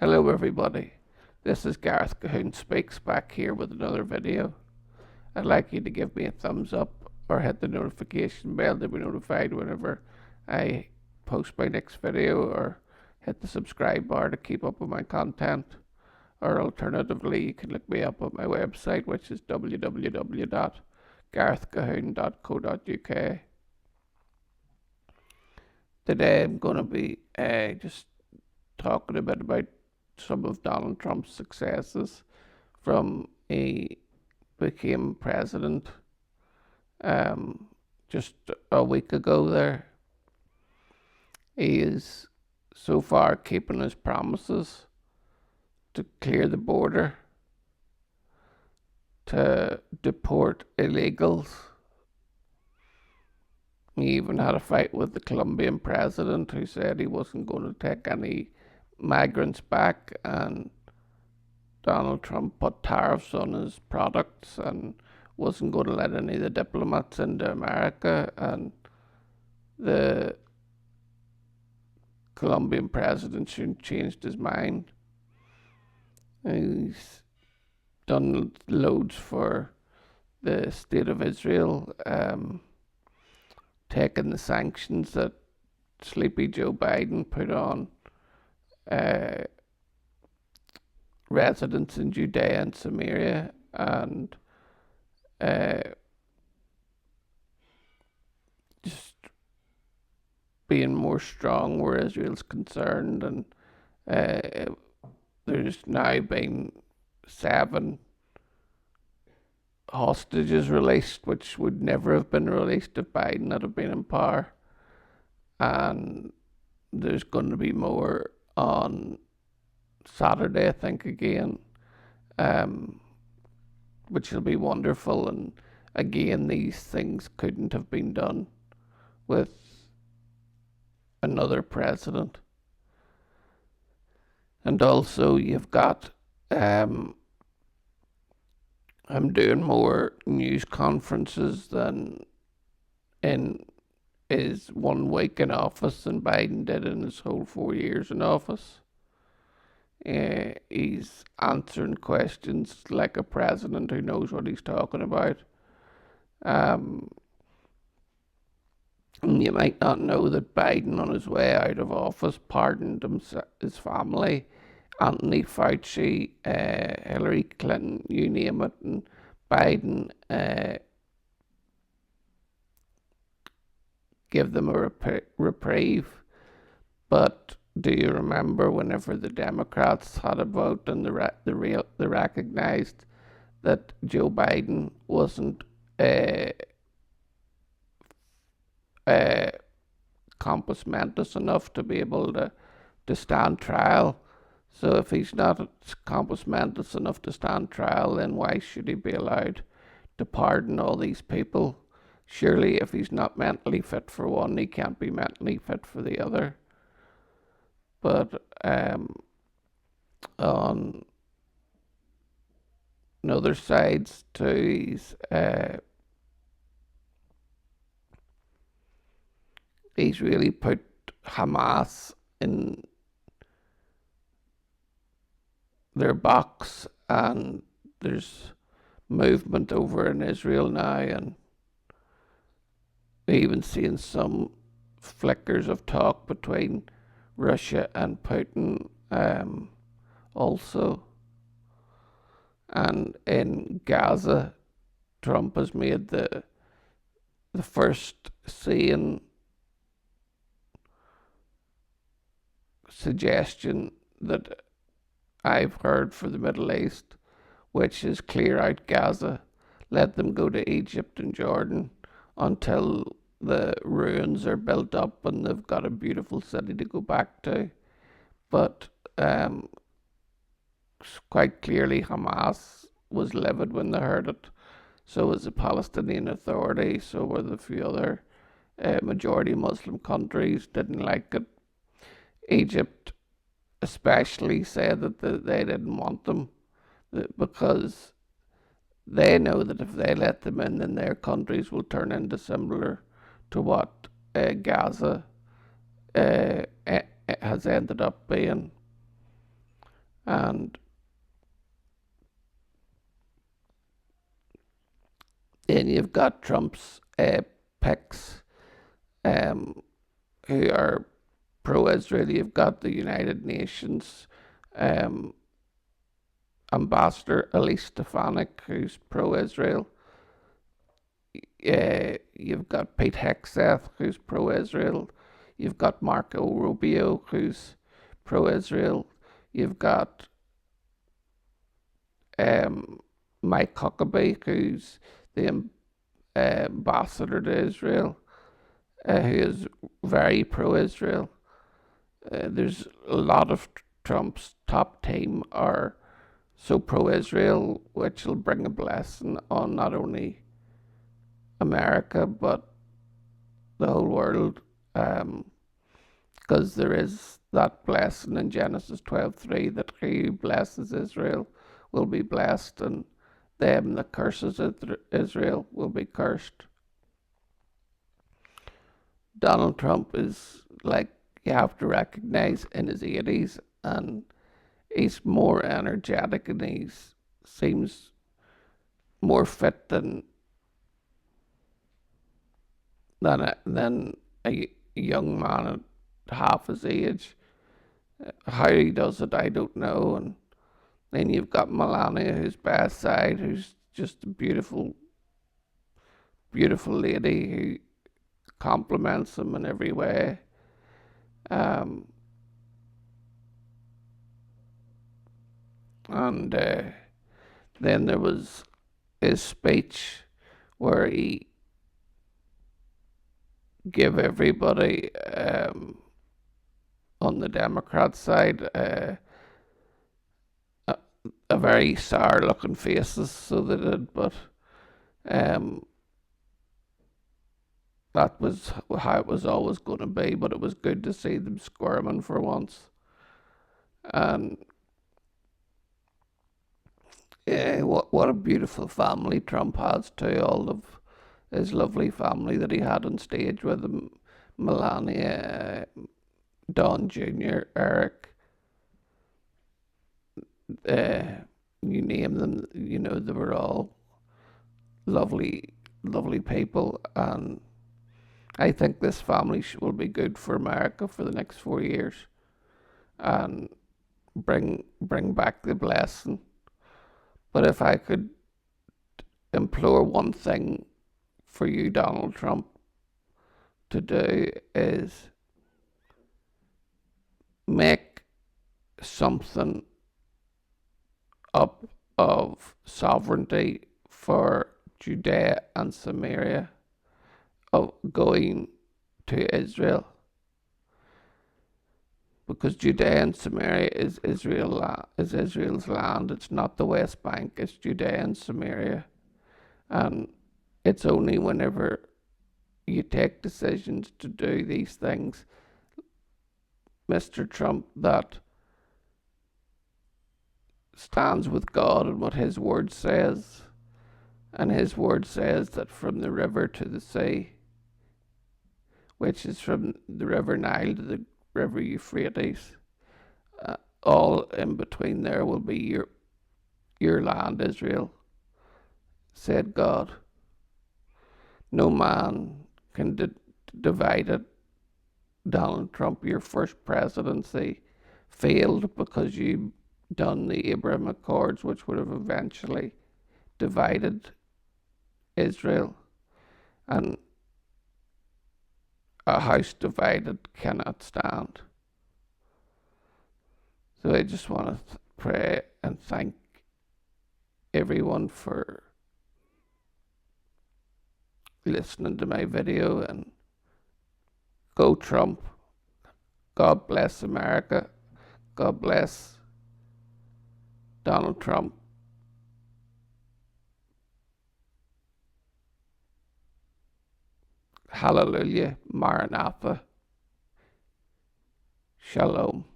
Hello everybody, this is Gareth Cahoon Speaks back here with another video. I'd like you to give me a thumbs up or hit the notification bell to be notified whenever I post my next video, or hit the subscribe bar to keep up with my content, or alternatively you can look me up at my website, which is www.garethcahoon.co.uk. Today I'm going to be just talking a bit about some of Donald Trump's successes from he became president just a week ago there. He is so far keeping his promises to clear the border, to deport illegals. He even had a fight with the Colombian president, who said he wasn't going to take any migrants back, and Donald Trump put tariffs on his products and wasn't going to let any of the diplomats into America, and the Colombian president soon changed his mind. He's done loads for the state of Israel, taking the sanctions that Sleepy Joe Biden put on residents in Judea and Samaria, and just being more strong where Israel's concerned. And there's now been 7 hostages released, which would never have been released if Biden had been in power. And there's going to be more on Saturday, I think, again, which will be wonderful. And again, these things couldn't have been done with another president. And also, you've got I'm doing more news conferences than in his 1 week in office than Biden did in his whole 4 years in office. He's answering questions like a president who knows what he's talking about. You might not know that Biden, on his way out of office, pardoned his family, Anthony Fauci, Hillary Clinton, you name it, and Biden give them a reprieve. But do you remember whenever the Democrats had a vote and they recognized that Joe Biden wasn't compos mentis enough to be able to stand trial? So if he's not compos mentis enough to stand trial, then why should he be allowed to pardon all these people? Surely if he's not mentally fit for one, he can't be mentally fit for the other. But on other sides too, he's really put Hamas in their box, and there's movement over in Israel now, and even seeing some flickers of talk between Russia and Putin also. And in Gaza, Trump has made the first sane suggestion that I've heard for the Middle East, which is clear out Gaza, let them go to Egypt and Jordan until the ruins are built up and they've got a beautiful city to go back to. But quite clearly Hamas was livid when they heard it. So was the Palestinian Authority, so were the few other majority Muslim countries didn't like it. Egypt especially said that they didn't want them, because they know that if they let them in, then their countries will turn into similar to what Gaza has ended up being. And then you've got Trump's picks, um, who are pro-Israel. You've got the United Nations um, ambassador Elise Stefanik, who's pro-Israel. You've got Pete Hegseth, who's pro-Israel. You've got Marco Rubio, who's pro-Israel. You've got Mike Huckabee, who's the ambassador to Israel, who is very pro-Israel. There's a lot of Trump's top team are so pro-Israel, which will bring a blessing on not only America but the whole world, because there is that blessing in Genesis 12:3 that he who blesses Israel will be blessed, and them that curses Israel will be cursed. Donald Trump is, like, you have to recognize, in his 80s, and he's more energetic and he seems more fit than a young man at half his age. How he does it, I don't know. And then you've got Melania, who's by his side, who's just a beautiful, beautiful lady who compliments him in every way. Um, and then there was his speech where he gave everybody on the Democrat side a very sour looking faces, so they did, but um, that was how it was always going to be. But it was good to see them squirming for once. And yeah, what a beautiful family Trump has too. All of his lovely family that he had on stage with him, Melania, Don Jr., Eric, uh, you name them, they were all lovely, lovely people. And I think this family will be good for America for the next 4 years and bring back the blessing. But if I could implore one thing for you, Donald Trump, to do is make something up of sovereignty for Judea and Samaria, of going to Israel, because Judea and Samaria is Israel's land. It's not the West Bank. It's Judea and Samaria, and it's only whenever you take decisions to do these things, Mr. Trump, that stands with God and what His word says. And His word says that from the river to the sea, which is from the river Nile to the river Euphrates, all in between there will be your land, Israel, said God. No man can divide it. Donald Trump, your first presidency failed because you done the Abraham Accords, which would have eventually divided Israel, and a house divided cannot stand. So I just want to pray and thank everyone for listening to my video, and go Trump. God bless America. God bless Donald Trump. Hallelujah. Maranatha. Shalom.